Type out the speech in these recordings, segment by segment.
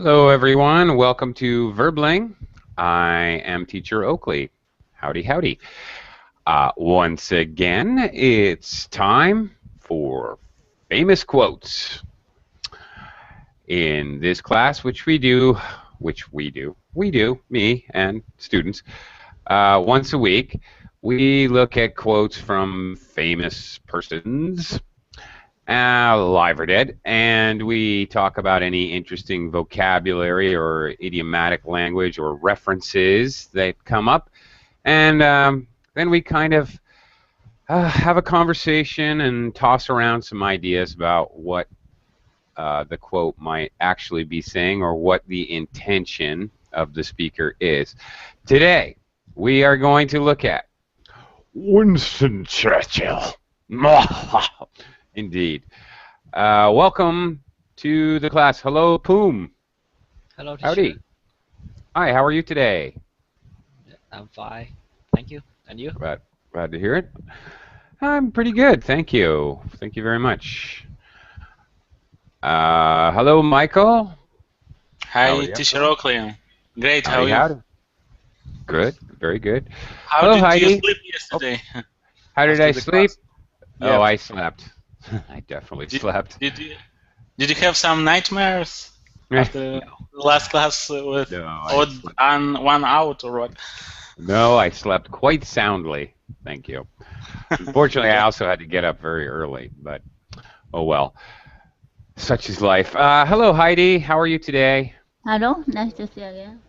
Hello, everyone. Welcome to Verbling. I am Teacher Oakley. Howdy, howdy. Once again, it's time for famous quotes. In this class, me and students, once a week, we look at quotes from famous persons, live or dead, and we talk about any interesting vocabulary or idiomatic language or references that come up, and then we kind of have a conversation and toss around some ideas about what the quote might actually be saying or what the intention of the speaker is. Today, we are going to look at Winston Churchill. Indeed. Welcome to the class. Hello, Poom. Hello, teacher. Howdy. Hi, how are you today? I'm fine. Thank you. And you? Glad to hear it. I'm pretty good. Thank you. Thank you very much. Hello, Michael. Hi, Teacher Oakley. Great, how are you? Howdy. Good, very good. How Hello, did Heidi. you sleep yesterday? How did I sleep? Yeah. Oh, I slept. I definitely slept. Did you have some nightmares after the last class with odd and 1 out or what? No, I slept quite soundly. Thank you. Unfortunately, I also had to get up very early, but oh well. Such is life. Hello, Heidi. How are you today? Hello, nice to see you again.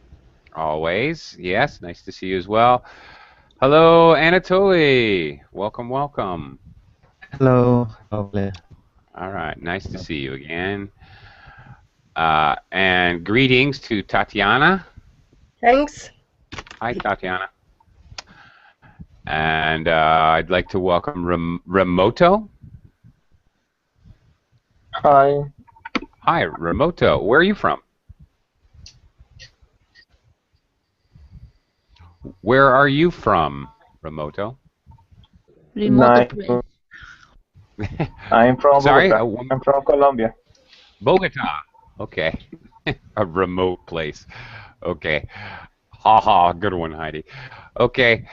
Always. Yes, nice to see you as well. Hello, Anatoly. Welcome, welcome. Hello. Lovely. All right, nice to see you again. And greetings to Tatiana. Thanks. Hi, Tatiana. And I'd like to welcome Remoto. Hi. Hi, Remoto. Where are you from? Where are you from, Remoto? Remote place. I'm from Sorry? Bogota. I'm from Colombia. Bogota. Okay. A remote place. Okay. Ha, good one, Heidi. Okay.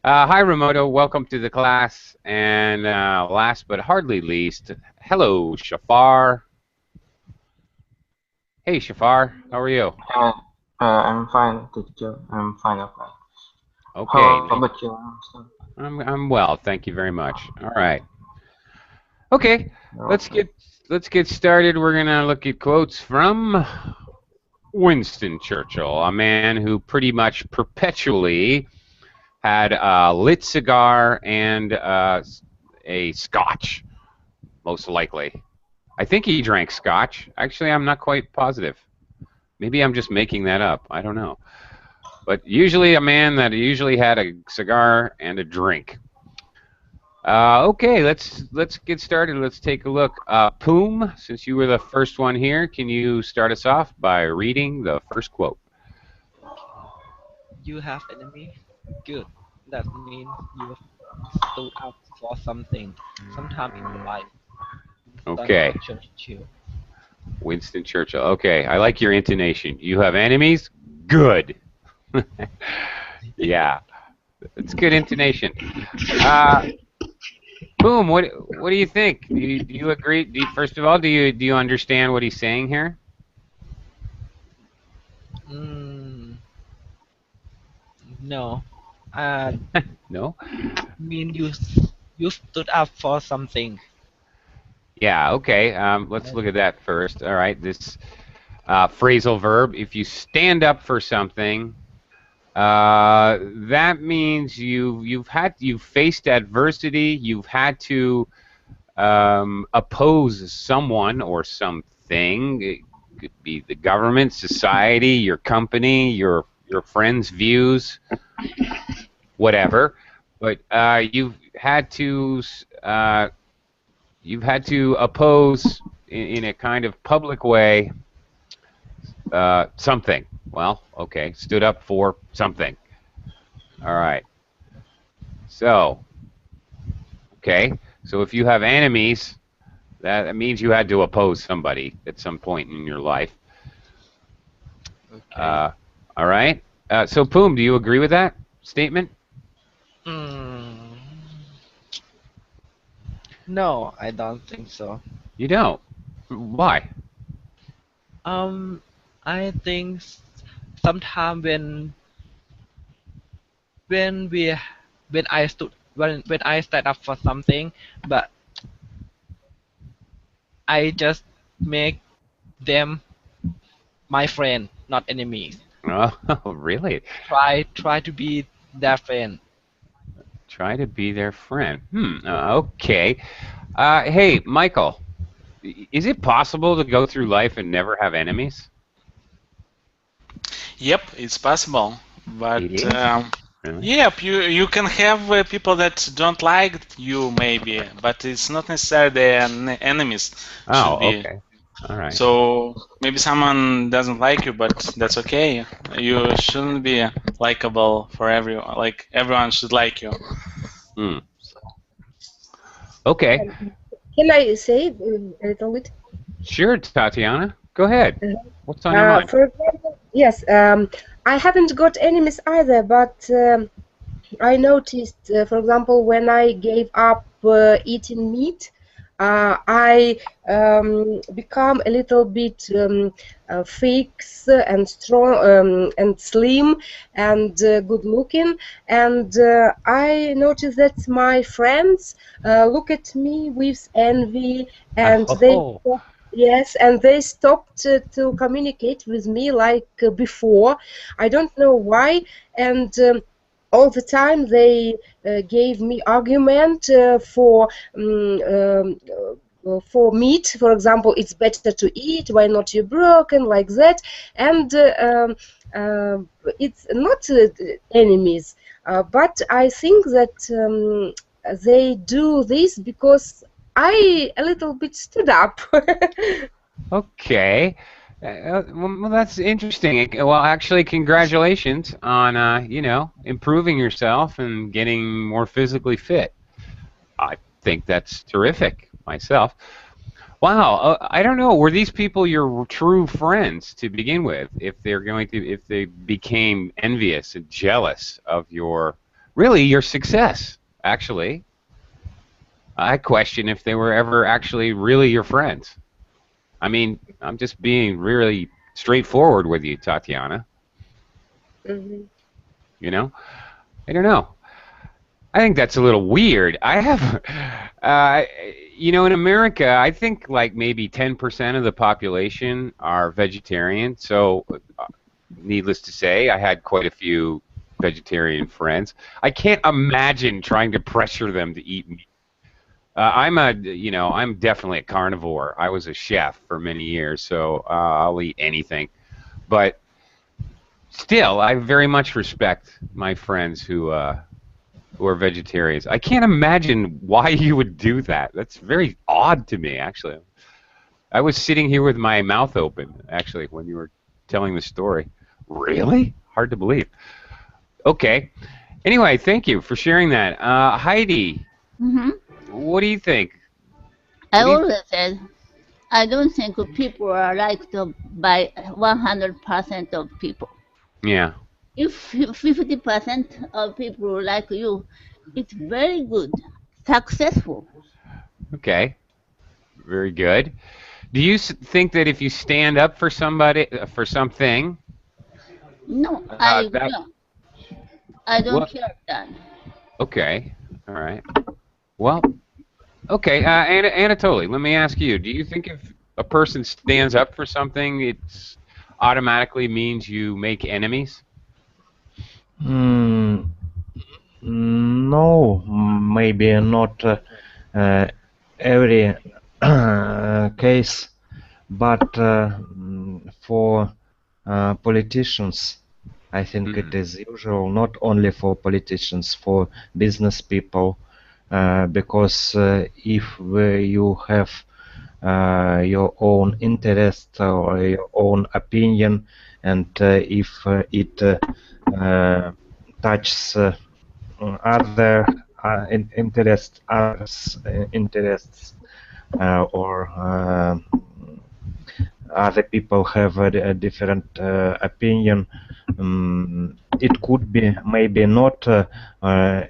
Hi, Remoto. Welcome to the class. And last but hardly least, hello, Shafar. Hey, Shafar. How are you? I'm fine, teacher. I'm fine, okay. Okay. How about you? I'm well. Thank you very much. All right. Okay. Let's get started. We're gonna look at quotes from Winston Churchill, a man who pretty much perpetually had a lit cigar and a scotch, most likely. I think he drank scotch. Actually, I'm not quite positive. Maybe I'm just making that up. I don't know. But usually a man that usually had a cigar and a drink. Okay, let's get started. Let's take a look. Poom, since you were the first one here, can you start us off by reading the first quote? You have enemy? Good. That means you stood up for something sometime in your life. Okay. Churchill. Winston Churchill. Okay, I like your intonation. You have enemies? Good. Yeah, it's good intonation. Boom. What do you think? Do you agree? First of all, do you understand what he's saying here? No. No. Mean you stood up for something. Yeah. Okay. Let's look at that first. All right. This phrasal verb. If you stand up for something, that means you've faced adversity. You've had to oppose someone or something. It could be the government, society, your company, your friends' views, whatever. But you've had to oppose in a kind of public way something. Well, okay, stood up for something. All right. So, okay, so if you have enemies, that means you had to oppose somebody at some point in your life. Okay. All right. So, Poom, do you agree with that statement? Mm, no, I don't think so. You don't. Why? Um, I think sometimes when we when I stand up for something, but I just make them my friend, not enemies. Oh, really? Try to be their friend. Try to be their friend. Okay. Hey, Michael, is it possible to go through life and never have enemies? Yep, it's possible, but It is? Really? yep, you can have people that don't like you maybe, but it's not necessarily enemies. Should Oh, be. okay. All right. So maybe someone doesn't like you, but that's okay. You shouldn't be likable for everyone. Like everyone should like you. Hmm. Okay. Can I say a little bit? Sure, Tatiana. Go ahead. What's on your mind? For example, yes, I haven't got enemies either, but I noticed, for example, when I gave up eating meat, I become a little bit fix and strong and slim and good looking, and I noticed that my friends look at me with envy, and they Oh. yes, and they stopped to communicate with me like before. I don't know why, and all the time they gave me argument for meat, for example, it's better to eat, why not you broken, like that, and it's not enemies, but I think that they do this because I a little bit stood up. Okay. Well, that's interesting. Well, actually, congratulations on improving yourself and getting more physically fit. I think that's terrific myself. Wow. I don't know. Were these people your true friends to begin with? If they became envious and jealous of your success, actually, I question if they were ever actually really your friends. I mean, I'm just being really straightforward with you, Tatiana. Mhm. You know, I don't know. I think that's a little weird. I have, in America, I think like maybe 10% of the population are vegetarian. So, needless to say, I had quite a few vegetarian friends. I can't imagine trying to pressure them to eat meat. I'm definitely a carnivore. I was a chef for many years, so I'll eat anything. But still, I very much respect my friends who are vegetarians. I can't imagine why you would do that. That's very odd to me, actually. I was sitting here with my mouth open, actually, when you were telling the story. Really? Hard to believe. Okay. Anyway, thank you for sharing that. Heidi, what do you think? I always said I don't think people are liked by 100% of people. Yeah. If 50% of people like you, it's very good, successful. Okay. Very good. Do you think that if you stand up for somebody, for something, No, that no, I don't what? care that. Okay. All right. Well, okay. Anatoly, let me ask you: do you think if a person stands up for something, it's automatically means you make enemies? No, maybe not every case, but for politicians, I think it is usual, not only for politicians, for business people, because if you have your own interest or your own opinion, and if it touches other others' interests, or other people have a different opinion. It could be maybe not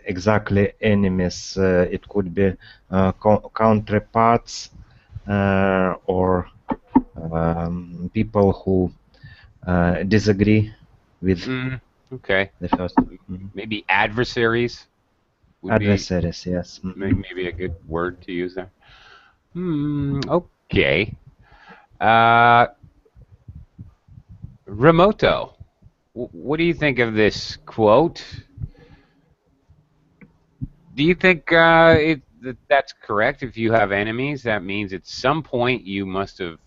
exactly enemies. It could be counterparts or people who disagree with Okay. the first. Maybe adversaries would Adversaries, yes. be maybe a good word to use there. Okay. Remoto, what do you think of this quote? Do you think that's correct? If you have enemies, that means at some point you must have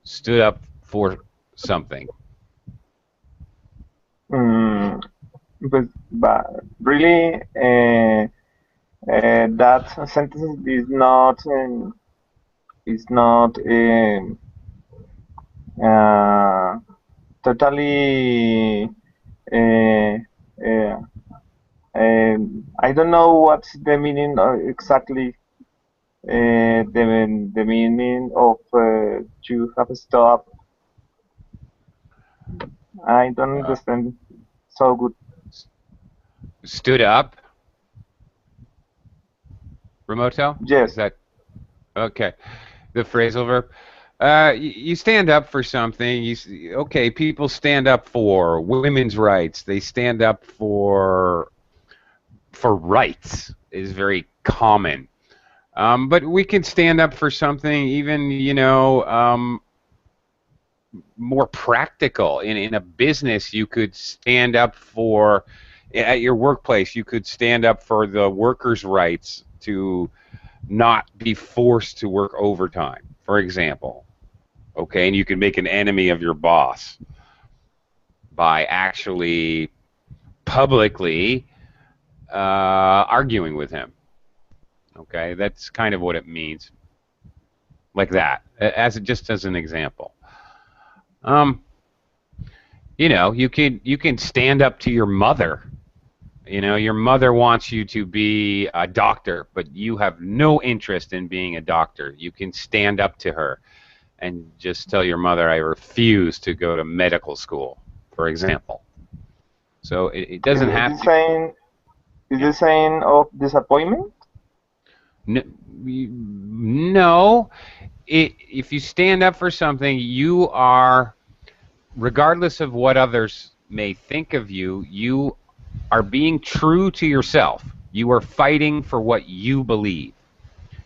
stood up for something. But really, that sentence is not totally. Uh, uh, I don't know what's the meaning exactly. The meaning of to have stopped. I don't understand so good. Stood up, Remoto? Yes. Is that okay? The phrasal verb. You stand up for something. Okay, people stand up for women's rights. They stand up for rights is very common. But we can stand up for something even, more practical. In a business, you could stand up for, at your workplace, you could stand up for the workers' rights to not be forced to work overtime, for example. Okay, and you can make an enemy of your boss by actually publicly arguing with him. Okay, that's kind of what it means. Like that, just as an example. You can stand up to your mother. Your mother wants you to be a doctor, but you have no interest in being a doctor. You can stand up to her and just tell your mother, I refuse to go to medical school, for example. So it doesn't have to. Is the sign of disappointment? No. If you stand up for something, you are, regardless of what others may think of you, you are being true to yourself. You are fighting for what you believe.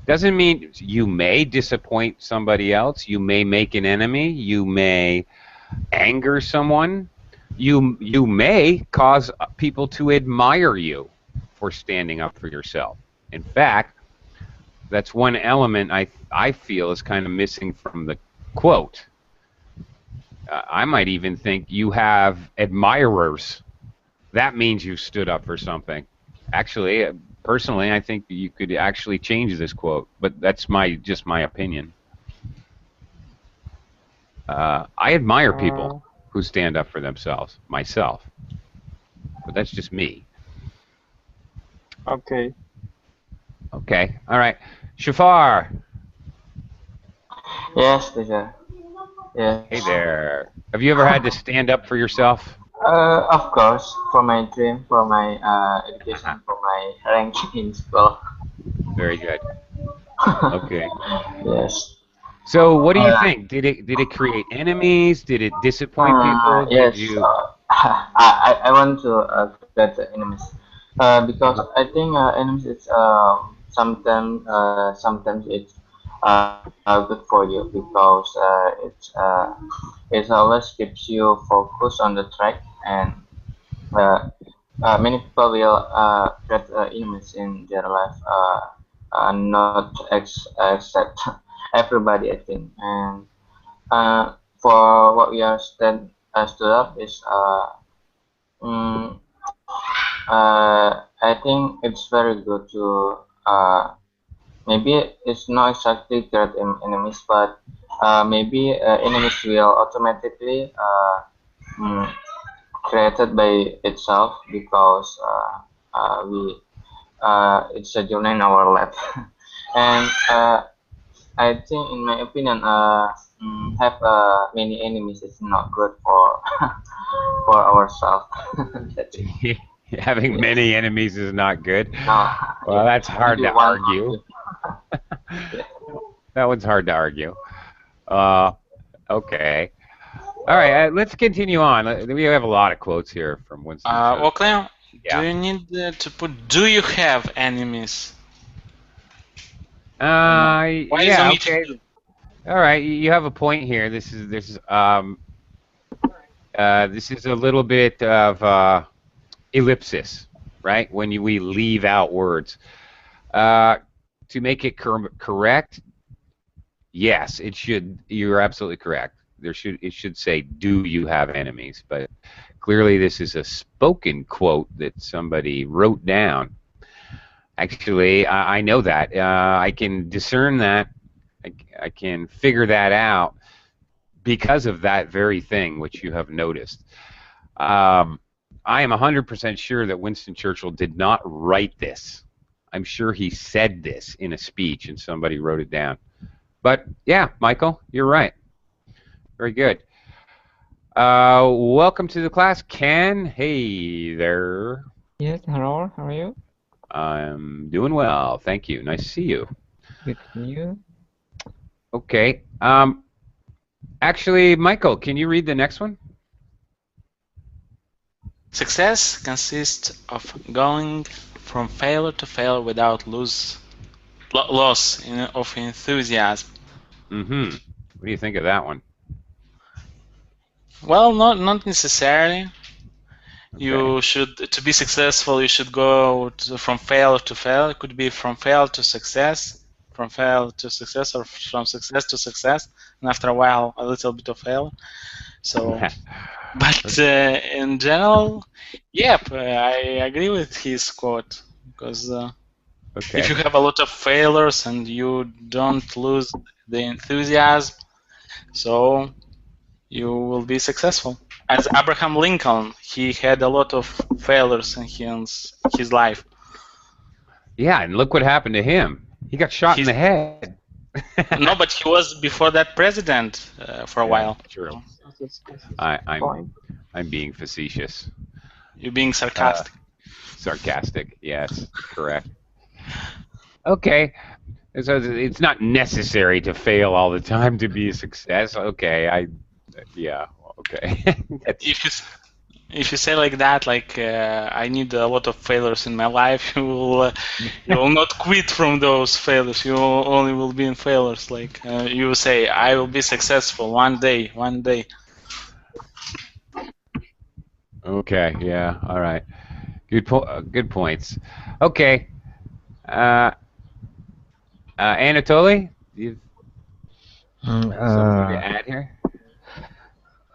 Doesn't mean you may disappoint somebody else. You may make an enemy. You may anger someone. You may cause people to admire you for standing up for yourself. In fact, that's one element I feel is kind of missing from the quote. I might even think you have admirers. That means you stood up for something. Actually, personally, I think you could actually change this quote, but that's just my opinion. I admire people who stand up for themselves, myself, but that's just me. Okay. Okay, all right. Shafar. Yes, teacher. Yes. Hey there. Have you ever had to stand up for yourself? Of course, for my dream, for my education, for my rank in school. Very good. Okay. Yes. So, what do you think? Did it create enemies? Did it disappoint people? Yes. Did you? I want to get enemies. Because I think enemies is sometimes it's good for you because it always keeps you focused on the track, and many people will get enemies in their life, not accept everybody, I think. And for what we are stood up is mm, I think it's very good to maybe it's not exactly get enemies, but maybe enemies will automatically mm, created by itself because we it's a journey in our life. And I think, in my opinion, have many enemies is not good for for ourselves. That's it. Having Yes. many enemies is not good. No, Well, yeah. that's hard Maybe to one or argue. two. Yeah. That one's hard to argue. Uh, okay. All right, let's continue on. We have a lot of quotes here from Winston Churchill. Okay, do Yeah. you need to put, do you have enemies? Why is Yeah, omitted okay. do? All right, you have a point here. This is a little bit of ellipsis, right? When we leave out words. To make it correct, yes, it should. You're absolutely correct. It should say, "Do you have enemies?" But clearly, this is a spoken quote that somebody wrote down. Actually, I know that. I can discern that. I can figure that out because of that very thing which you have noticed. I am 100% sure that Winston Churchill did not write this. I'm sure he said this in a speech and somebody wrote it down. But yeah, Michael, you're right. Very good. Welcome to the class, Ken. Hey there. Yes, hello, how are you? I'm doing well, thank you. Nice to see you. Good to see you. Okay. Actually, Michael, can you read the next one? Success consists of going from failure to failure without loss of enthusiasm. Mm-hmm. What do you think of that one? Well, not necessarily. Okay. You should, to be successful, you should go from failure to failure. It could be from failure to success, or from success to success, and after a while, a little bit of failure. So, but in general, yep, I agree with his quote, because Okay. if you have a lot of failures and you don't lose the enthusiasm, so you will be successful. As Abraham Lincoln, he had a lot of failures in his life. Yeah, and look what happened to him. He got shot in the head. No, but he was before that president for a while. True. Fine. I'm being facetious. You're being sarcastic. Sarcastic, yes, correct. Okay, so it's not necessary to fail all the time to be a success. Okay, yeah, okay. If you say like that, like I need a lot of failures in my life, you will not quit from those failures. You only will be in failures. Like you will say, I will be successful one day. Okay, yeah, all right. Good points. Okay. Anatoly, you something to add here?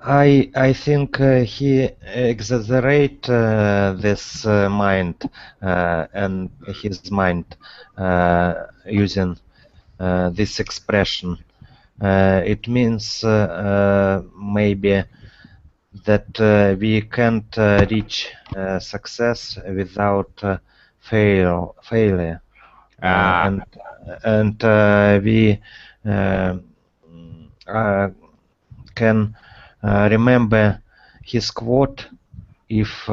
I think he exaggerate this mind and his mind using this expression. It means maybe that we can't reach success without failure, and we can remember his quote if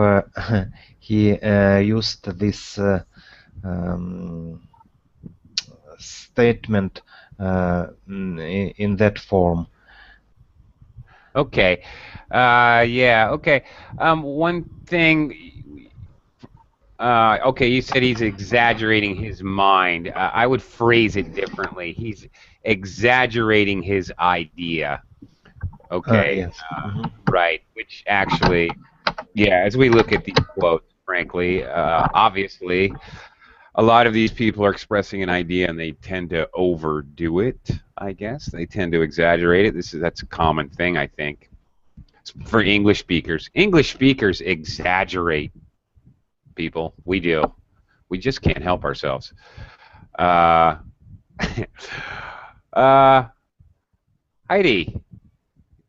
he used this statement in that form. Okay. Yeah, okay. One thing, okay, you said he's exaggerating his mind. I would phrase it differently. He's exaggerating his idea. Okay. Yes. Right, which actually, yeah, as we look at these quotes, frankly, obviously, a lot of these people are expressing an idea and they tend to overdo it, I guess. They tend to exaggerate it. That's a common thing, I think. For English speakers. English speakers exaggerate, people. We do. We just can't help ourselves. Heidi,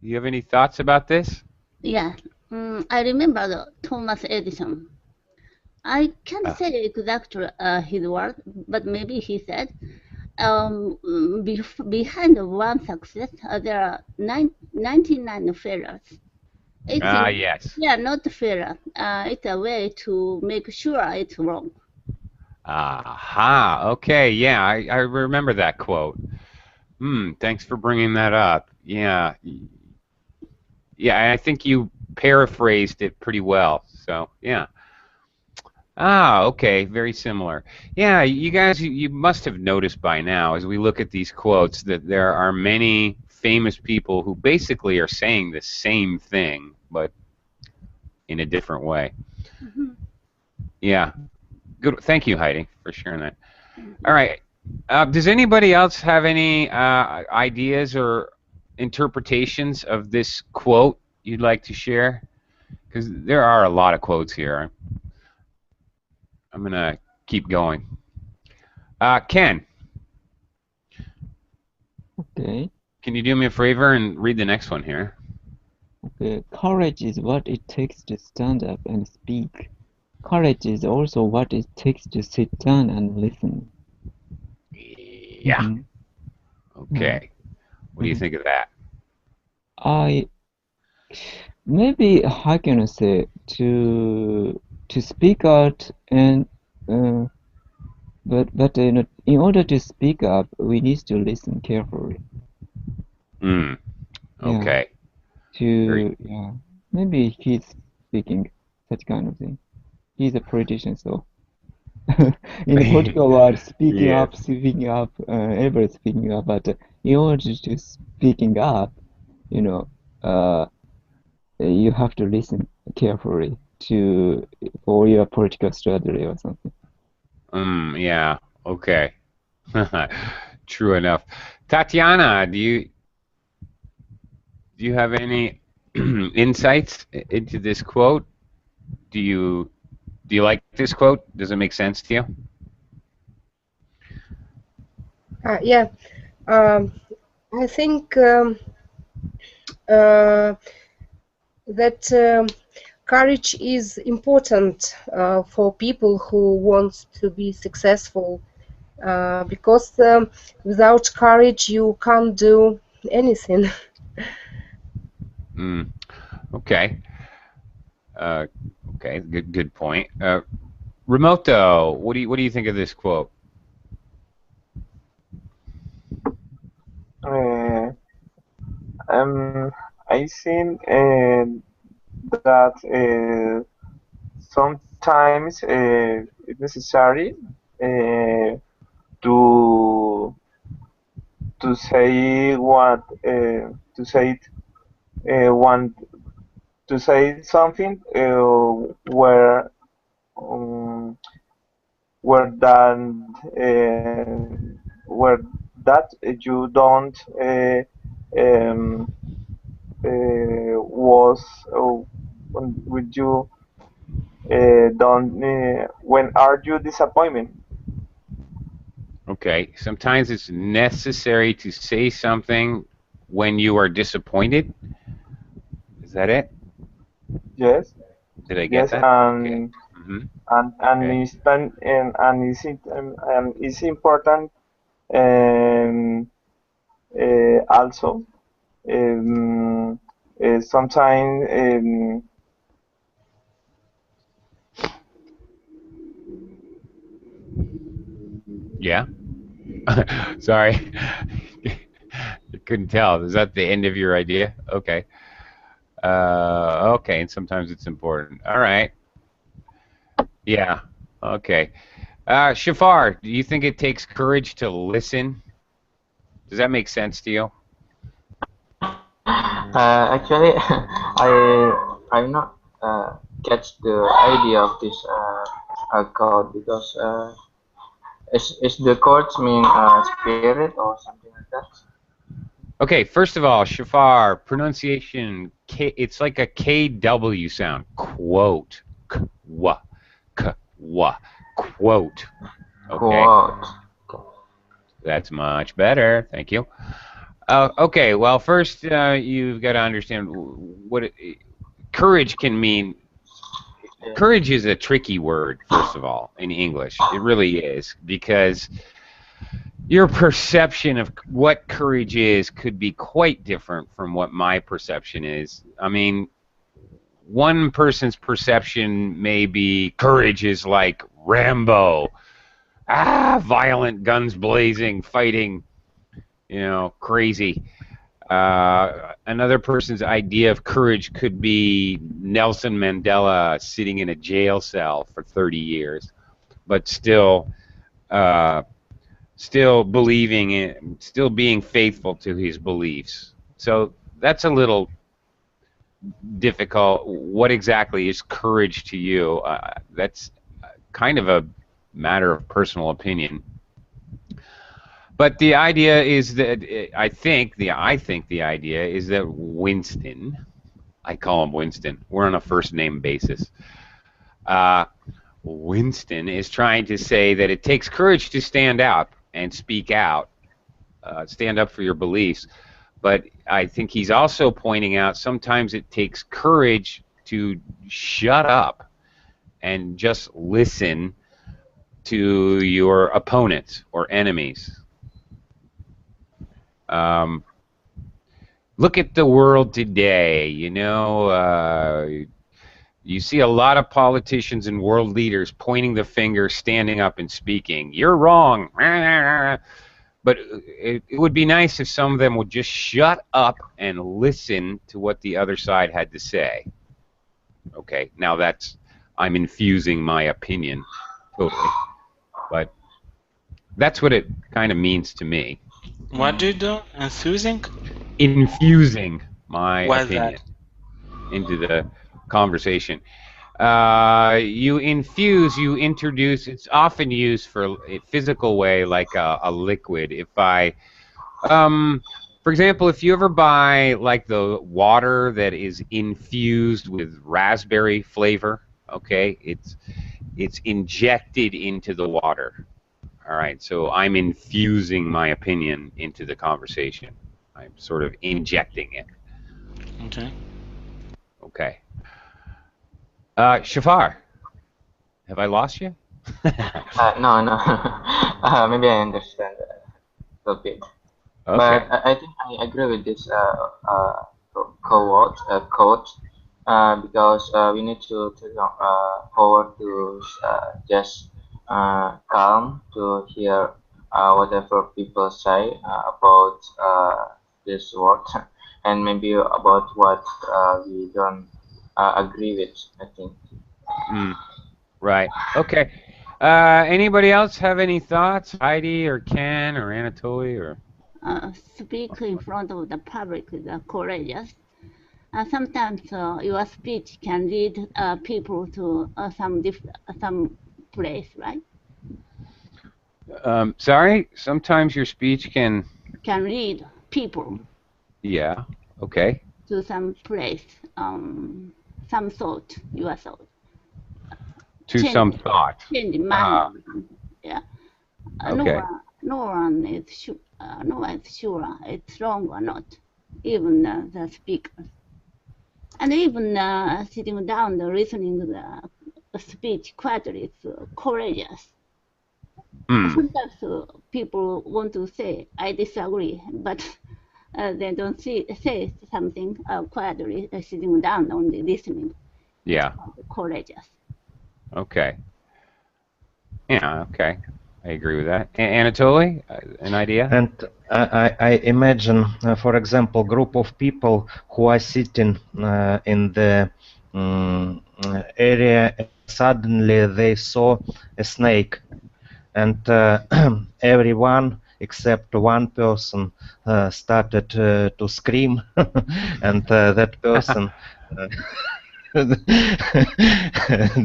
you have any thoughts about this? Yeah, I remember Thomas Edison. I can't say exactly his word, but maybe he said, behind one success, there are 99 failures. It's Yes. yeah, not failure. It's a way to make sure it's wrong. Aha. Okay. Yeah, I remember that quote. Thanks for bringing that up. Yeah. Yeah, I think you paraphrased it pretty well. So, yeah. Okay. Very similar. Yeah, you guys, you must have noticed by now, as we look at these quotes, that there are many famous people who basically are saying the same thing, but in a different way. Mm-hmm. Yeah. Good. Thank you, Heidi, for sharing that. All right. Does anybody else have any ideas or interpretations of this quote you'd like to share? Because there are a lot of quotes here. I'm going to keep going. Ken, Okay. can you do me a favor and read the next one here? Okay. Courage is what it takes to stand up and speak. Courage is also what it takes to sit down and listen. Yeah. Mm-hmm. Okay. What do you think of that? Maybe how can I say to speak out and but in order to speak up, we need to listen carefully. Okay. Yeah. Maybe he's speaking such kind of thing. He's a politician, so in the political world, speaking up, everybody's speaking up. But in order to speaking up, you know, you have to listen carefully for your political strategy or something. Yeah. Okay. True enough. Tatiana, do you have any insights into this quote? Do you like this quote? Does it make sense to you? Yeah. I think that courage is important for people who want to be successful, because without courage you can't do anything. Okay. Okay. Good point. Remoto, what do you think of this quote? I think that sometimes it's necessary to say what to say one to say something where that where that you don't um, was with you don't when are you disappointed? Okay. Sometimes it's necessary to say something when you are disappointed. Is that it? Yes. Did I get Yes, that? and Okay. and it's important also sometimes Yeah. Sorry. I couldn't tell. Is that the end of your idea? Okay. Okay, and sometimes it's important. All right. Yeah. Okay. Shafar, do you think it takes courage to listen? Does that make sense to you? Actually, I'm not catch the idea of this code because is the codes mean spirit or something like that? Okay, first of all, Shafar, pronunciation, it's like a KW sound. Quote. Kwa. Kwa. Quote. Okay. Quote. That's much better. Thank you. Okay, well, first you've got to understand what courage can mean. Courage is a tricky word, first of all, in English. It really is, because your perception of what courage is could be quite different from what my perception is. I mean, one person's perception may be courage is like Rambo, violent, guns blazing, fighting, crazy. Another person's idea of courage could be Nelson Mandela sitting in a jail cell for 30 years, but still believing in, still being faithful to his beliefs. So that's a little difficult. What exactly is courage to you? That's kind of a matter of personal opinion. But the idea is that I think the idea is that Winston, I call him Winston. We're on a first name basis. Winston is trying to say that it takes courage to stand up and speak out, stand up for your beliefs. But I think he's also pointing out sometimes it takes courage to shut up and just listen to your opponents or enemies. Look at the world today. You see a lot of politicians and world leaders pointing the finger, standing up and speaking. You're wrong. But it would be nice if some of them would just shut up and listen to what the other side had to say. Okay, now I'm infusing my opinion, totally. But that's what it kind of means to me. What do you do? Infusing? Infusing my opinion into the conversation. You infuse, you introduce. It's often used for a physical way, like a liquid. If for example, if you ever buy like the water that is infused with raspberry flavor, okay, it's injected into the water. All right, so I'm infusing my opinion into the conversation. I'm sort of injecting it. Okay. Okay. Shafar, have I lost you? No. Maybe I understand a bit. Okay. But I think I agree with this quote because we need to take forward to just calm to hear whatever people say about this word and maybe about what we don't agree with, I think. Right. Okay. Anybody else have any thoughts? Heidi or Ken or Anatoly or? Speak in front of the public is courageous. Sometimes your speech can lead people to some place, right? Sorry. Sometimes your speech can lead people. Yeah. Okay. To some place, some thought, your thought. To some thought. Change mind. Yeah. Okay. No one is sure. No one is sure it's wrong or not. Even the speakers. And even sitting down, listening to the speech quietly is courageous. Sometimes people want to say, I disagree, but they don't say something quietly, sitting down, only listening. Yeah. Courageous. Okay. Yeah, okay. I agree with that. Anatoly, an idea? And I imagine, for example, group of people who are sitting in the area, suddenly they saw a snake, and everyone except one person started to scream, and that person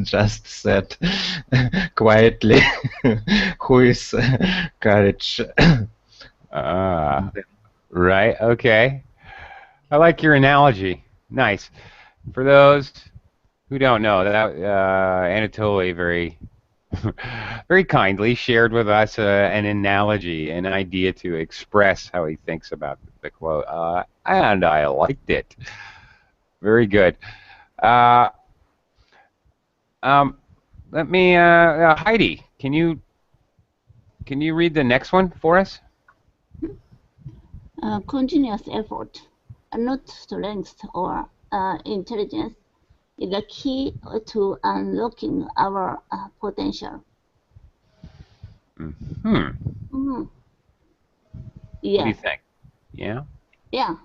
just said quietly, who is courage? Right, okay. I like your analogy. Nice. For those who don't know, that Anatoly very kindly shared with us an analogy, an idea to express how he thinks about the quote, and I liked it. Very good. Let me, Heidi, can you can you read the next one for us? Continuous effort, not strength or intelligence, is the key to unlocking our potential. What do you Yes, think? Yeah. yeah.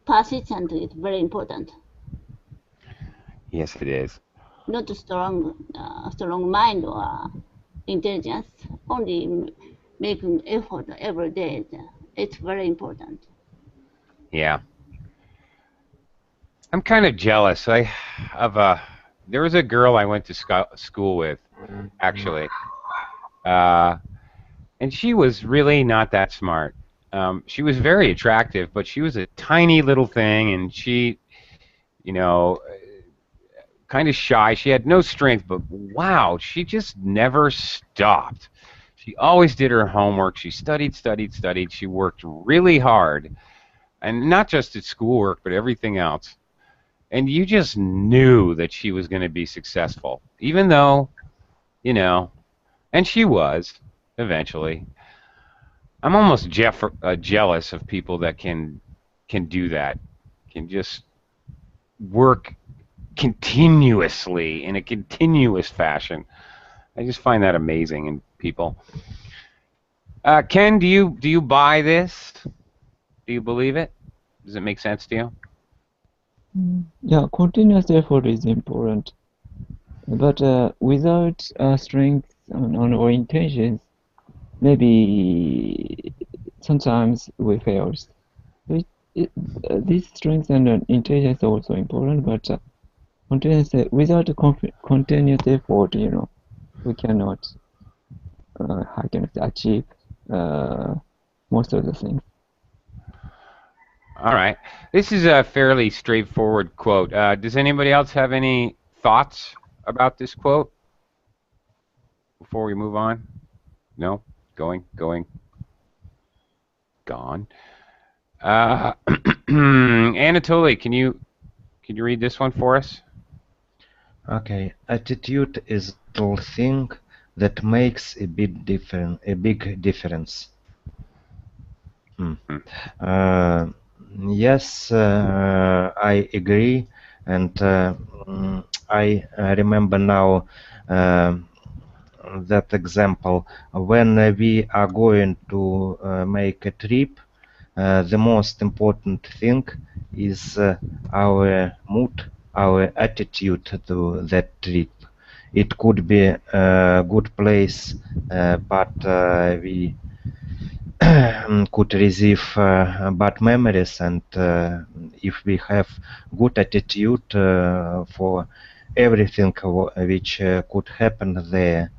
Persistence is very important. Yes, it is. Not strong mind or intelligence. Only making effort every day. It's very important. Yeah. I'm kind of jealous. There was a girl I went to school with, actually, and she was really not that smart. She was very attractive, but she was a tiny little thing, and she, you know, kind of shy. She had no strength, but wow, she just never stopped. She always did her homework. She studied, studied, studied. She worked really hard, and not just at schoolwork, but everything else. And you just knew that she was going to be successful, even though, and she was eventually. I'm almost jealous of people that can do that, can just work continuously in a continuous fashion. I just find that amazing in people. Ken, do you buy this? Do you believe it? Does it make sense to you? Yeah, continuous effort is important, but without strength or intentions, maybe sometimes we fail. This strength and intention is also important, but without continuous effort, we cannot achieve most of the things. All right. This is a fairly straightforward quote. Does anybody else have any thoughts about this quote before we move on? No? Going, gone. Anatoly, can you read this one for us? Okay, attitude is the thing that makes a big difference. Yes, I agree, and I remember now that example when we are going to make a trip. The most important thing is our mood, our attitude to that trip. It could be a good place, but we could receive bad memories, and if we have good attitude for everything which could happen there,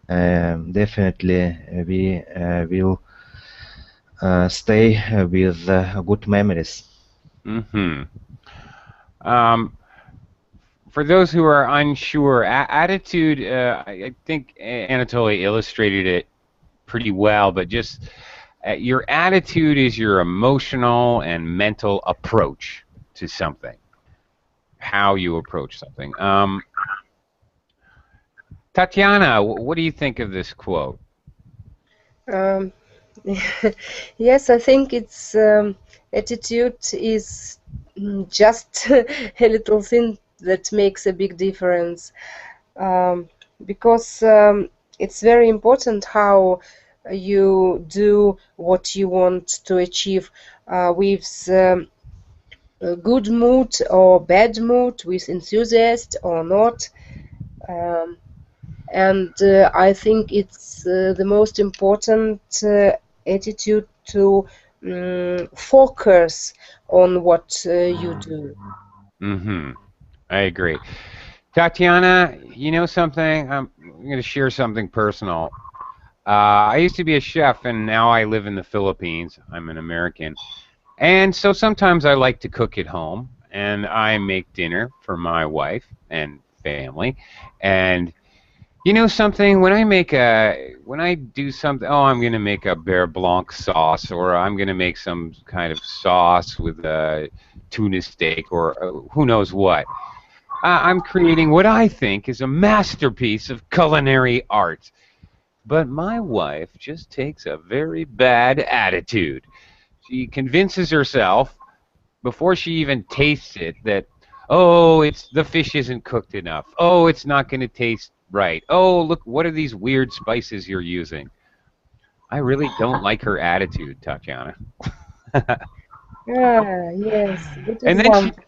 definitely we will stay with good memories. For those who are unsure, attitude, I think Anatoly illustrated it pretty well, but just your attitude is your emotional and mental approach to something, how you approach something. Tatiana, what do you think of this quote? Yes, I think it's attitude is just a little thing that makes a big difference, because it's very important how you do what you want to achieve, with a good mood or bad mood, with enthusiasm or not. And I think it's the most important attitude to focus on what you do. I agree. Tatiana, you know something? I'm going to share something personal. I used to be a chef, and now I live in the Philippines. I'm an American. And so sometimes I like to cook at home, and I make dinner for my wife and family. And you know something? When I do something, I'm going to make a beurre blanc sauce, or I'm going to make some kind of sauce with a tuna steak, or who knows what. I'm creating what I think is a masterpiece of culinary art. but my wife just takes a very bad attitude. She convinces herself before she even tastes it that, oh, the fish isn't cooked enough. Oh, it's not going to taste right. Oh, look, what are these weird spices you're using? I really don't like her attitude, Tatiana. Yes, good And example.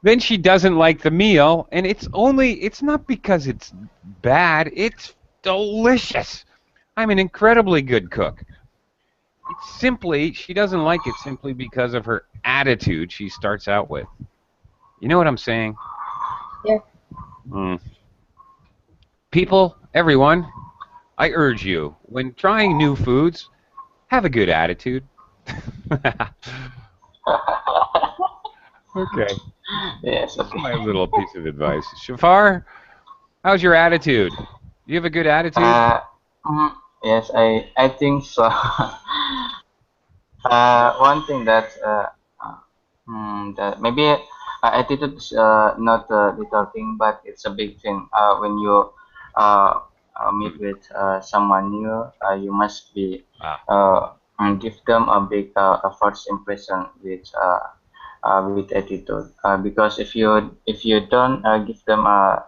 then she doesn't like the meal, and it's not because it's bad, it's delicious. I'm an incredibly good cook. It's simply, she doesn't like it simply because of her attitude she starts out with. You know what I'm saying? Yeah. Mm. People, everyone, I urge you, when trying new foods, have a good attitude. Okay. Yes. That's Okay. my little piece of advice. Shafar, how's your attitude? You have a good attitude? Mm, yes, I think so. One thing that maybe attitude is not a little thing, but it's a big thing. When you uh, meet with someone new, you must be Ah. give them a big a first impression with attitude. Because if you don't give them a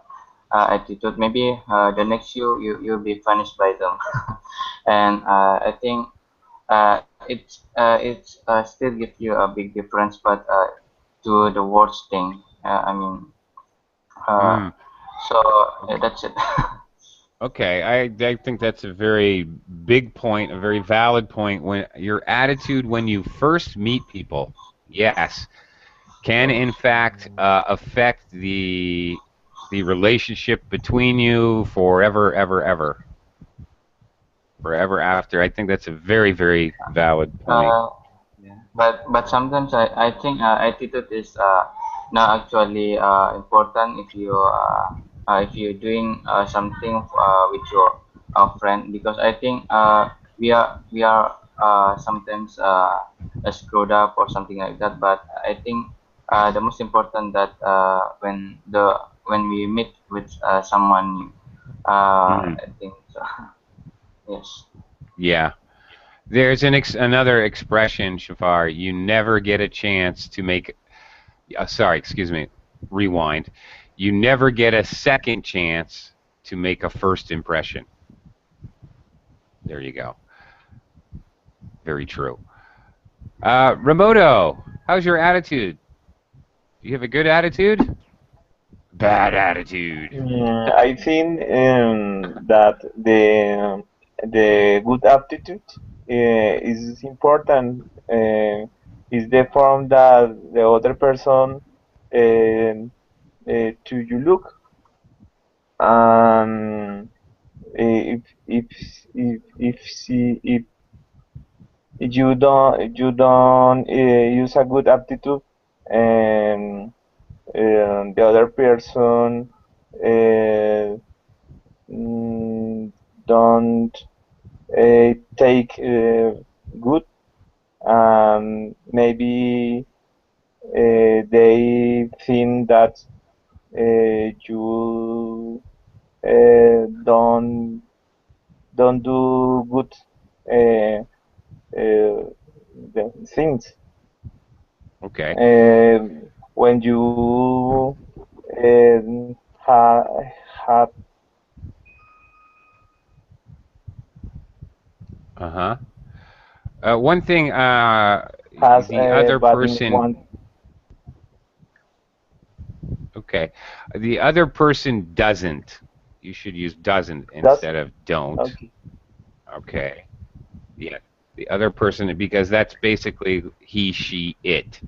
attitude, maybe the next you'll be punished by them. And I think it's still give you a big difference, but to the worst thing. I mean, uh, Mm. so that's it. Okay, I think that's a very big point, a very valid point. When your attitude when you first meet people, yes, can in fact affect the relationship between you forever, ever, ever, forever after. I think that's a very, very valid point. Yeah, but sometimes I think attitude is not actually important if you're doing something with your friend, because I think we are sometimes screwed up or something like that. But I think the most important that when we meet with someone new, Mm. I think so. Yes. Yeah. There's another expression, Shafar. You never get a chance to make. Sorry, excuse me. Rewind. You never get a second chance to make a first impression. There you go. Very true. Remoto, how's your attitude? Do you have a good attitude? Bad attitude. I think that the good aptitude is important. Is the form that the other person to you look, and if if you don't use a good aptitude, and the other person uh, don't take good, maybe they think that you don't do good uh, the things. Okay. When you have Uh-huh. One thing, has the other but in person, one okay, the other person doesn't. You should use doesn't does instead of don't. okay. Okay. Yeah. The other person, because that's basically he, she, it.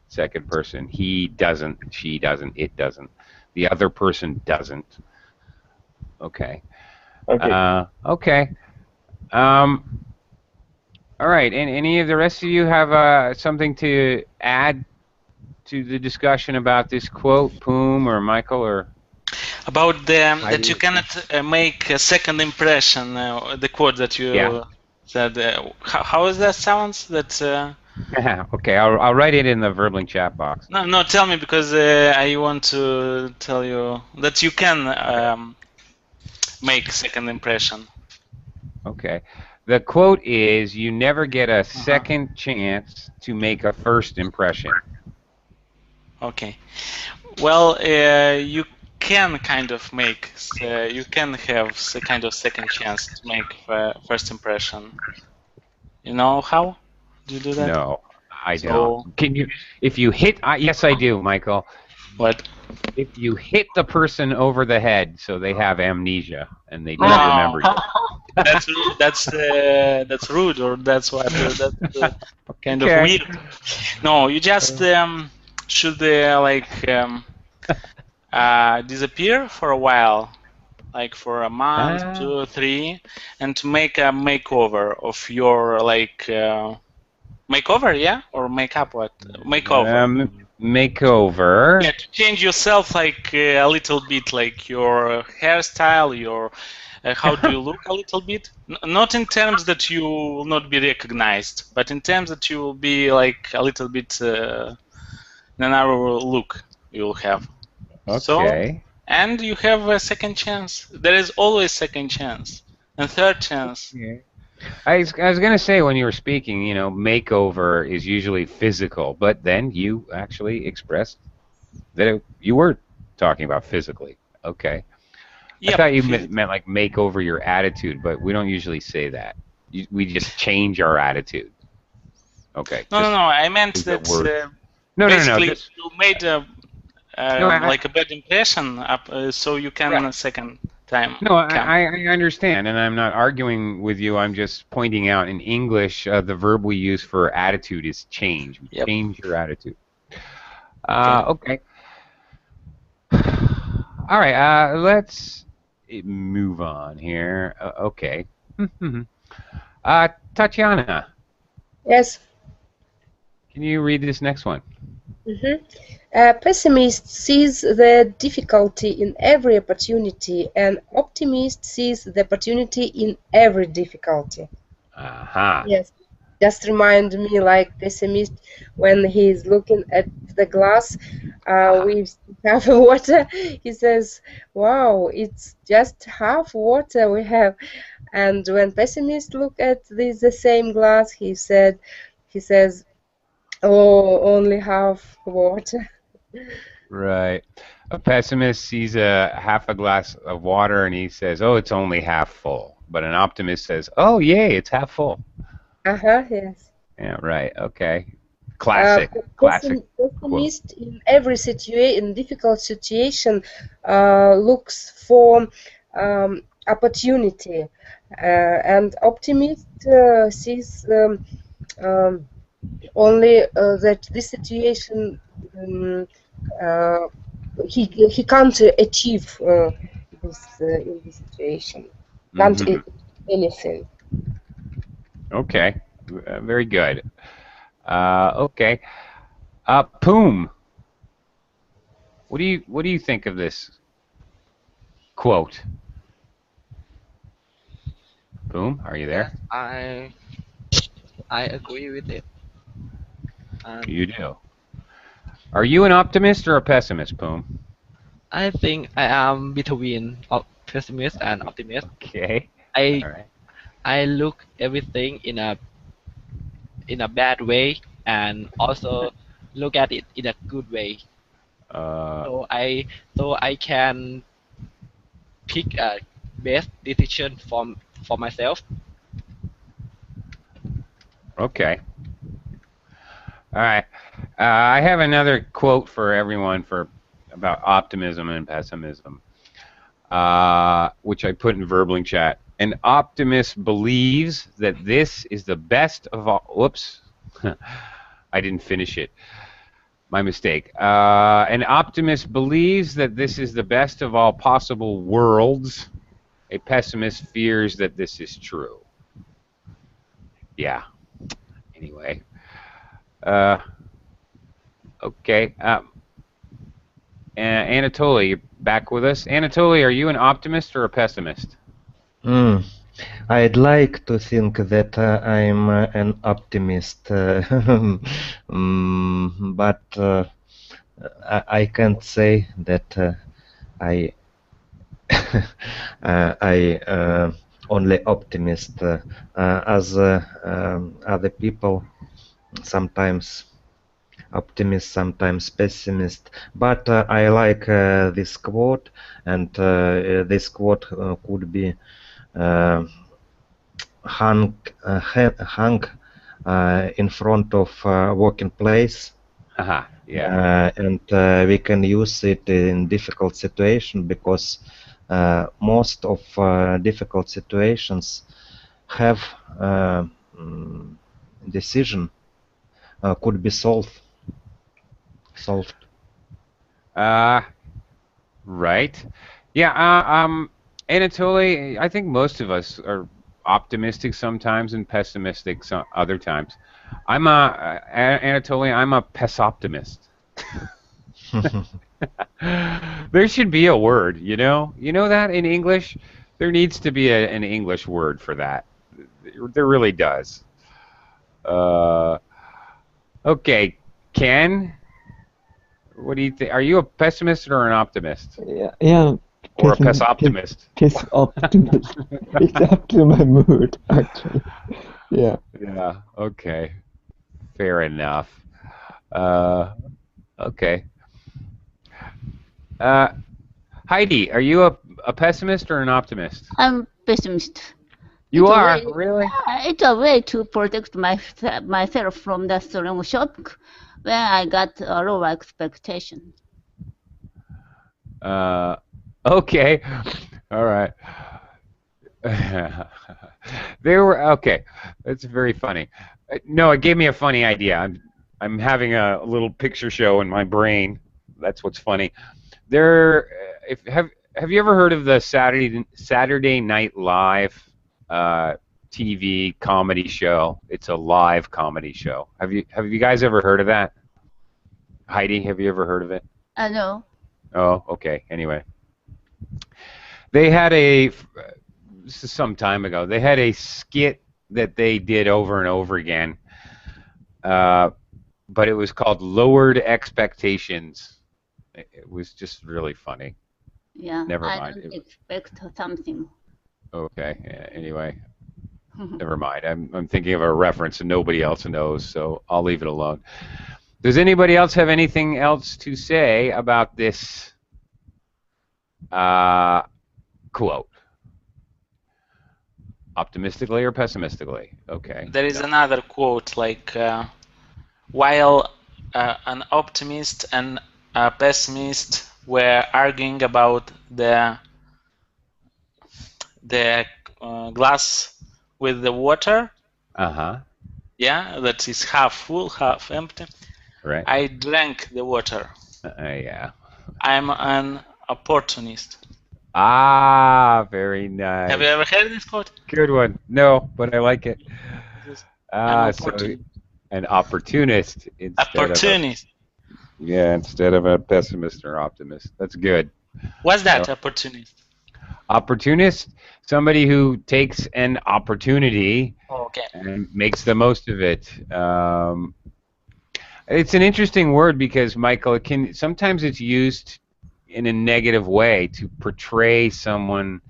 Second person. He doesn't, she doesn't, it doesn't. The other person doesn't. Okay. Okay. Okay. Um, all right. And any of the rest of you have something to add to the discussion about this quote, Poom or Michael or About that you Heidi? cannot make a second impression, the quote that Yeah. you said. How is that sounds? That Okay. I'll write it in the Verbling chat box. no, tell me, because I want to tell you that you can Okay. make second impression. Okay. The quote is, "You never get a second chance to make a first impression." Okay. Well, you can kind of make, you can have a kind of second chance to make first impression. You know how? Do you do that? No, I don't. So Can you, if you hit, yes, I do, Michael. what? If you hit the person over the head so they have amnesia and they don't No, remember you. that's rude, or that's what that's kind of Okay. weird. No, you just should disappear for a while, like for a month, 2 or 3, and to make a makeover of your makeover, yeah, or makeup, what makeover. Makeover. Yeah, to change yourself like a little bit, like your hairstyle, your how do you look a little bit. Not in terms that you will not be recognized, but in terms that you will be like a little bit narrower look you will have. Okay. So, and you have a second chance. There is always second chance and third chance. Yeah. I was going to say, when you were speaking, you know, makeover is usually physical, but then you actually expressed that you were talking about physically. Okay. Yep. I thought you meant like make over your attitude, but we don't usually say that. We just change our attitude. Okay. No, I meant that basically you made a like a bad impression, so you can a second time. No, I understand, and I'm not arguing with you. I'm just pointing out in English, the verb we use for attitude is change. Yep. Change your attitude. Okay. All right. Let's move on here. Okay. Tatiana. Yes. Can you read this next one? A pessimist sees the difficulty in every opportunity, and optimist sees the opportunity in every difficulty. Yes. Just remind me like pessimist when he's looking at the glass with half water. He says, "Wow, it's just half water we have." And when pessimist look at the same glass, he says, "Oh, only half water." Right. A pessimist sees half a glass of water and he says, "Oh, it's only half full." But an optimist says, "Oh, yay, it's half full." Yes. Yeah, right. Okay. Classic. Pessimist in every situation, difficult situation, looks for opportunity, and optimist sees only that this situation he can't achieve this in this situation, can't achieve anything. Okay, very good. Okay, Poom. What do you think of this quote? Poom, are you there? Yes, I agree with it. You do. Are you an optimist or a pessimist, Poom? I think I am between pessimist and optimist. Okay. I look everything in a bad way and also look at it in a good way. So I can pick a best decision for myself. Okay. All right. I have another quote for everyone about optimism and pessimism, which I put in Verbling chat. An optimist believes that this is the best of all. Whoops. I didn't finish it. My mistake. An optimist believes that this is the best of all possible worlds. A pessimist fears that this is true. Yeah. Anyway. Okay. Anatoly, you're back with us. Anatoly, are you an optimist or a pessimist? I'd like to think that I'm an optimist, but I can't say that I only optimist, as other people, sometimes optimist, sometimes pessimist. But I like this quote, and this quote could be hung in front of working place. Yeah. And we can use it in difficult situation, because most of difficult situations have decision could be solved. Right. Yeah. Anatoly, I think most of us are optimistic sometimes and pessimistic some other times. Anatoly, I'm a pessoptimist. There should be a word, you know? You know that in English? There needs to be an English word for that. There really does. Okay, Ken, what do you think? Are you a pessimist or an optimist? Yeah. Or a pessoptimist? Pessoptimist. It's up to my mood, actually. Yeah. Yeah, okay. Fair enough. Okay. Heidi, are you a pessimist or an optimist? I'm pessimist. You It's a are? way, Really? It's a way to protect myself from the strong shock when I got a low expectation. Okay. All right. Okay. That's very funny. No, it gave me a funny idea. I'm having a little picture show in my brain. That's what's funny. Have you ever heard of the Saturday Night Live TV comedy show? It's a live comedy show. Have you guys ever heard of that? Heidi, have you ever heard of it? No. Oh, okay. Anyway, they had this is some time ago. They had a skit that they did over and over again, but it was called Lowered Expectations. It was just really funny. Yeah, Never I mind. don't expect something. Okay. Yeah, anyway, never mind. I'm thinking of a reference and nobody else knows, so I'll leave it alone. Does anybody else have anything else to say about this quote? Optimistically or pessimistically? Okay. There is another quote like, while an optimist and a pessimist were arguing about the glass with the water. Yeah, that is half full, half empty. Right. I drank the water. Yeah. I'm an opportunist. Ah, very nice. Have you ever heard this quote? Good one. No, but I like it. So an opportunist instead of a pessimist or optimist. That's good. What's that, opportunist? Opportunist, somebody who takes an opportunity and makes the most of it. It's an interesting word because, Michael, sometimes it's used in a negative way to portray someone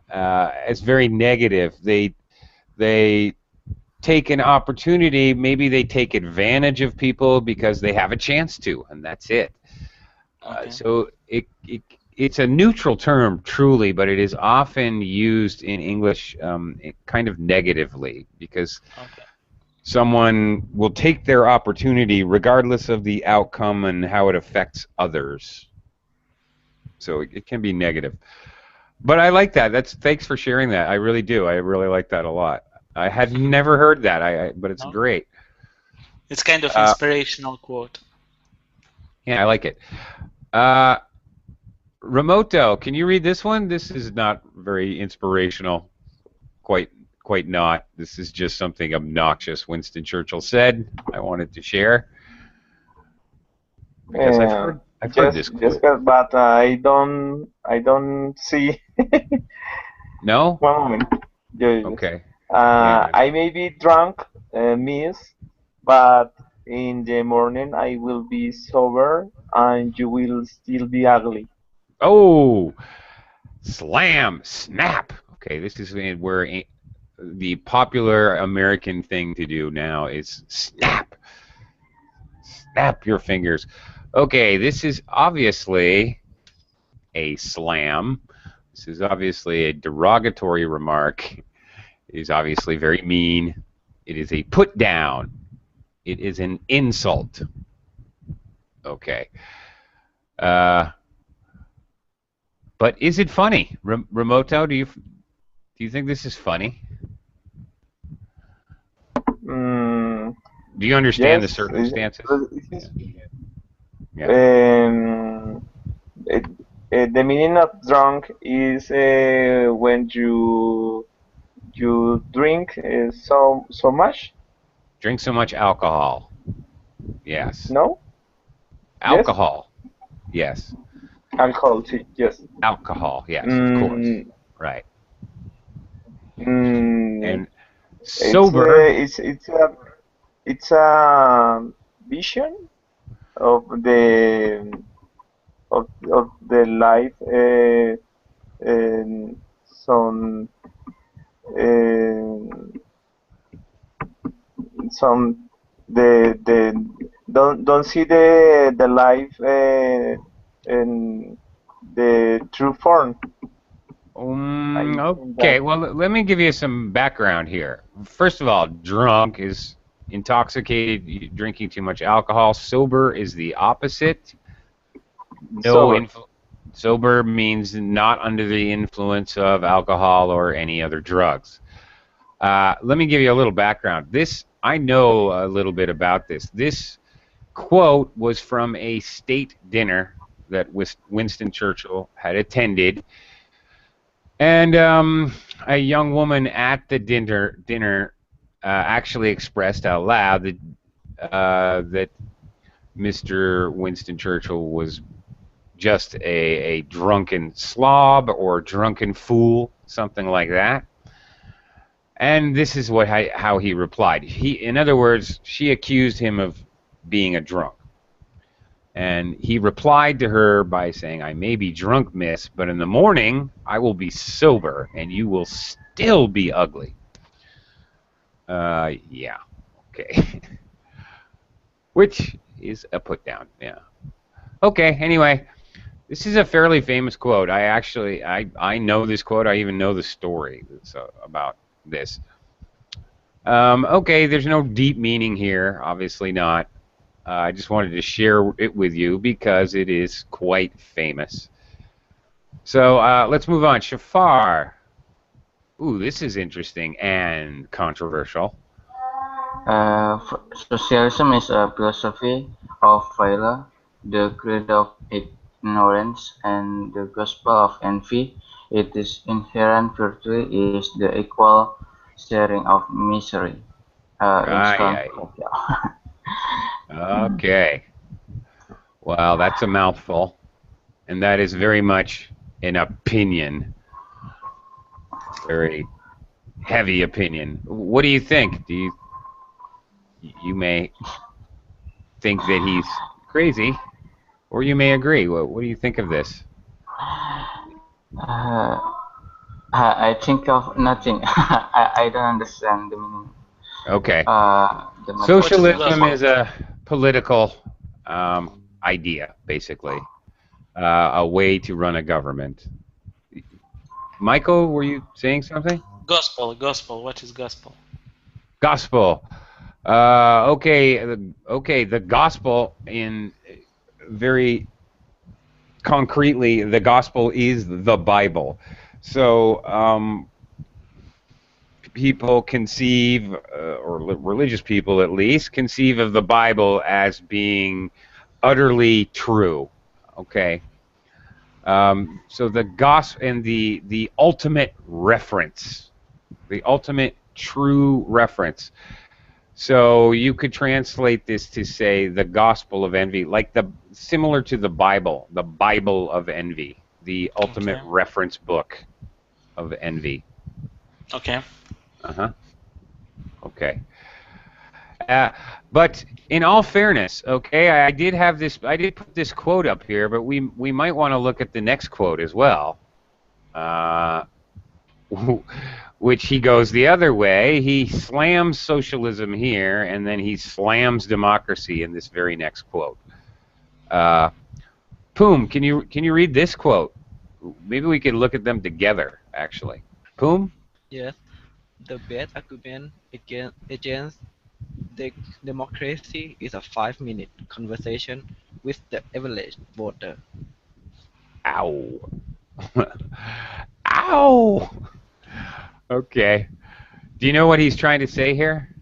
as very negative. They take an opportunity, maybe they take advantage of people because they have a chance to, and that's it. So it's a neutral term, truly, but it is often used in English kind of negatively because someone will take their opportunity regardless of the outcome and how it affects others. So it can be negative. But I like that. Thanks for sharing that. I really do. I really like that a lot. I had never heard that, but it's great. It's kind of inspirational quote. Yeah, I like it. Remoto, can you read this one? This is not very inspirational. Quite not. This is just something obnoxious Winston Churchill said. I wanted to share because I've heard this quote. But I don't see. No? 1 moment. Okay. I may be drunk, miss, but in the morning I will be sober and you will still be ugly. Oh, slam, snap. Okay, this is where the popular American thing to do now is snap. Snap your fingers. Okay, this is obviously a slam. This is obviously a derogatory remark. It is obviously very mean. It is a put down. It is an insult. Okay. But is it funny? Remoto, do you think this is funny? Do you understand the Yes, circumstances? yeah. The meaning of drunk is when you drink so much. Drink so much alcohol. Yes. No. Alcohol. Yes. Alcohol. Yes. Alcohol. Yes. Of course. Right. And sober. It's a vision of the life. Some the don't see the life in the true form. Okay, well, let me give you some background here. First of all, drunk is intoxicated, drinking too much alcohol. Sober is the opposite. Sober means not under the influence of alcohol or any other drugs. Let me give you a little background. I know a little bit about this. This quote was from a state dinner that Winston Churchill had attended. And a young woman at the dinner actually expressed out loud that Mr. Winston Churchill was just a drunken slob or drunken fool, something like that. And this is how he replied. In other words, she accused him of being a drunk. And he replied to her by saying, "I may be drunk, miss, but in the morning I will be sober and you will still be ugly." Yeah, okay. Which is a put down, yeah. Okay, anyway, this is a fairly famous quote. I know this quote. I even know the story about this. Okay, there's no deep meaning here, obviously not. I just wanted to share it with you because it is quite famous. So let's move on. Shafar. Ooh, this is interesting and controversial. Socialism is a philosophy of failure, the creed of ignorance, and the gospel of envy. Its inherent virtue is the equal sharing of misery. Okay. Well, that's a mouthful, and that is very much an opinion. Very heavy opinion. What do you think? You may think that he's crazy, or you may agree. What do you think of this? I think of nothing. I don't understand the meaning. Okay. Socialism is a political idea, basically, a way to run a government. Michael, were you saying something? Gospel. What is gospel? Gospel. Okay. The gospel, in very concretely, the gospel is the Bible. So people conceive, or religious people at least, conceive of the Bible as being utterly true. Okay. So the gospel and the ultimate reference, the ultimate true reference. So you could translate this to say the gospel of envy, like similar to the Bible of envy, the ultimate reference book of envy. Okay. Okay. But in all fairness, okay, I did put this quote up here, but we might want to look at the next quote as well. which he goes the other way. He slams socialism here, and then he slams democracy in this very next quote. Poom, can you read this quote? Maybe we can look at them together, actually. Poom? Yes, the best argument against the democracy is a 5-minute conversation with the average voter. Ow. Ow! Okay. Do you know what he's trying to say here?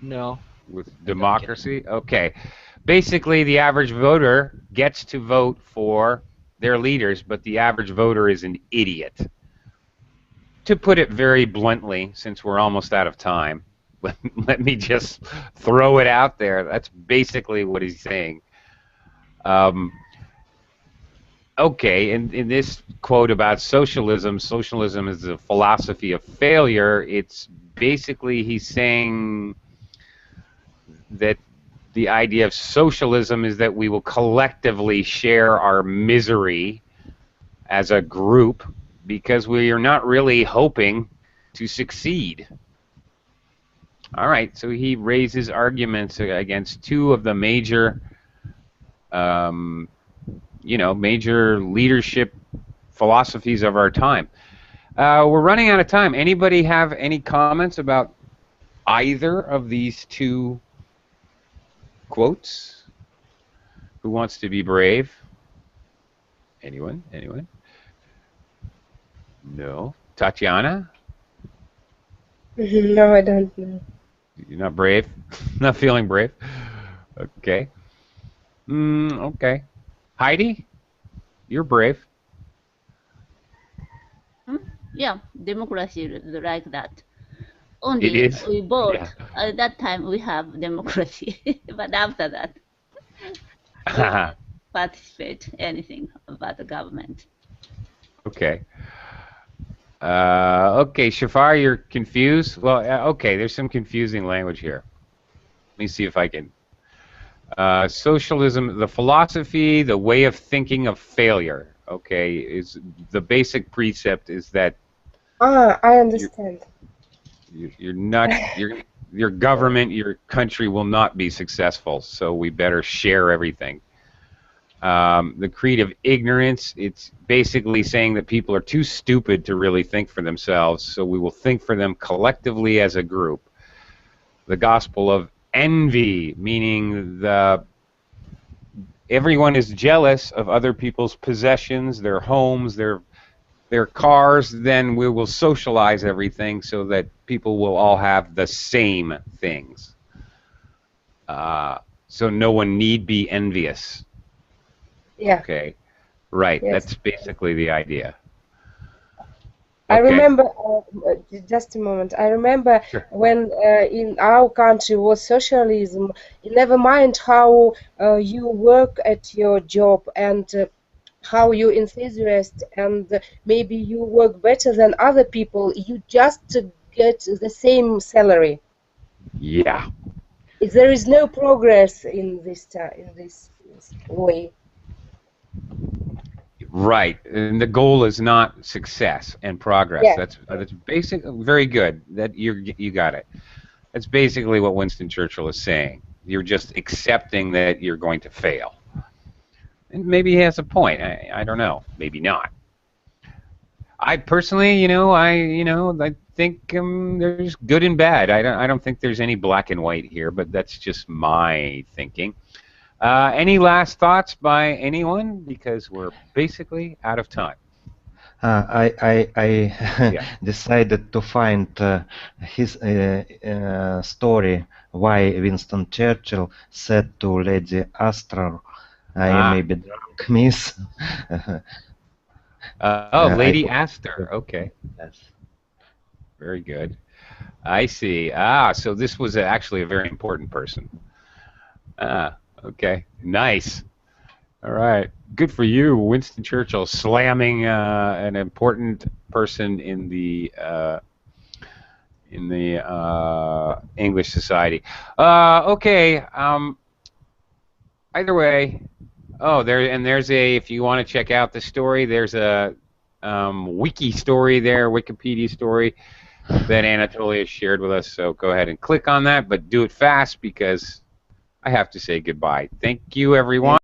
No. With democracy? Okay. Basically, the average voter gets to vote for their leaders, but the average voter is an idiot. To put it very bluntly, since we're almost out of time, let me just throw it out there. That's basically what he's saying. Okay, in this quote about socialism, socialism is a philosophy of failure. It's basically he's saying that the idea of socialism is that we will collectively share our misery as a group because we are not really hoping to succeed. All right, so he raises arguments against two of the major major leadership philosophies of our time. We're running out of time. Anybody have any comments about either of these two quotes? Who wants to be brave? Anyone? Anyone? No. Tatiana? No, I don't know. You're not brave? Not feeling brave? Okay. Okay. Heidi? You're brave. Yeah, democracy is like that. It Only is? we vote. Yeah. At that time we have democracy, but after that, participate anything about the government. Okay. Okay, Shafar, you're confused? Well, okay, there's some confusing language here. Let me see if I can. Socialism, the philosophy, the way of thinking of failure, okay, is the basic precept is that I understand. you're not, your government, your country will not be successful, so we better share everything. The creed of ignorance, it's basically saying that people are too stupid to really think for themselves, so we will think for them collectively as a group. The gospel of envy, meaning everyone is jealous of other people's possessions, their homes, their cars, then we will socialize everything so that people will all have the same things. So no one need be envious. Yeah. Okay. Right. Yes. That's basically the idea. I Okay. remember, just a moment, I remember Sure. when in our country was socialism, never mind how you work at your job and how you enthusiast and maybe you work better than other people, you just get the same salary. Yeah. There is no progress in this way. Right, and the goal is not success and progress. Yeah. That's basic. Very good. That you got it. That's basically what Winston Churchill is saying. You're just accepting that you're going to fail, and maybe he has a point. I don't know. Maybe not. I personally, I think there's good and bad. I don't think there's any black and white here, but that's just my thinking. Any last thoughts by anyone? Because we're basically out of time. I Yeah. decided to find his story why Winston Churchill said to Lady Astor, "I may be drunk, miss." Lady Astor. Okay. Yes. Very good. I see. So this was actually a very important person. Okay. Nice. All right. Good for you, Winston Churchill, slamming an important person in the English society. Okay. Either way. Oh, there's if you want to check out the story, there's a wiki story there, Wikipedia story that Anatolia shared with us. So go ahead and click on that, but do it fast because I have to say goodbye. Thank you, everyone.